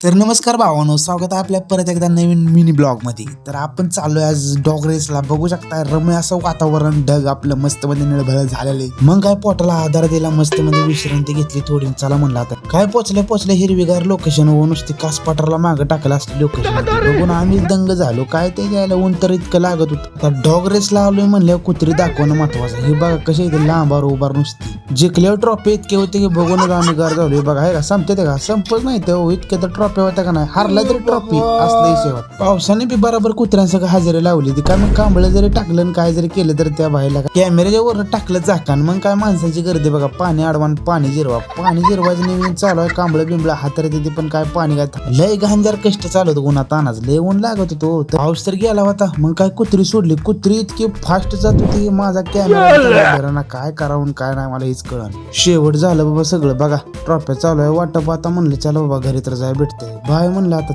तर नमस्कार भावांनो, स्वागत आहे आपल्या परत एकदा नवीन मिनी ब्लॉग मध्ये. तर आपण चाललोय आज डॉग रेसला. बघू शकता रम्य असं वातावरण, ढग आपलं मस्त मध्ये निळभळ झालेले. मग काय पोटाला आधार दिला, मस्त मध्ये विश्रांती घेतली थोडी. चला म्हणलं आता काय पोचले हिरवीगार लोकेशन व नुसती कासपाटरला मागं टाकलं असते लोकेशन. बघून आम्ही दंग झालो. काय ते घ्यायला ऊन तर इतकं लागत होतं. तर डॉग रेसला आलोय म्हणल्यावर कुत्री दाखवणं महत्वाचं. हे बघा कसे इथे लांबार उभार नुसती. जिंकल्यावर ट्रॉफी इतके होते की बघूनच आम्ही गार झालो. बघा हे का संपते ते का संपत नाही ते इतके तर ट्रॉफी होत्या का नाही. हारला तरी ट्रॉफी असलं शेवट. पावसाने बी बरोबर कुत्र्यांसह हजेरी लावली ती. काय मग कांबळ जरी टाकलं काय जरी केलं तर त्या बाहेरला कॅमेऱ्याच्या वर टाकलं झाकान. मग काय माणसाची गर्दी बघा. पाणी अडवान पाणी जिरवायचं नवीन चालू आहे. कांबळ बिंबळ हातात येते पण काय पाणी काय लय घांजार कष्ट चालू होतं. उन्हात तानाच लय ऊन लागत होतो. पाऊस तर गेला होता. मग काय कुत्री सोडली. कुत्री इतकी फास्ट जात होती. माझा कॅमेरा काय करावं काय नाही मला हेच कळलं. शेवट झालं बाबा सगळं. बघा ट्रॉफी चालू आहे वाटप. आता म्हणलं चला बाबा घरी तर जाय भेटते. बाय म्हणलं आता.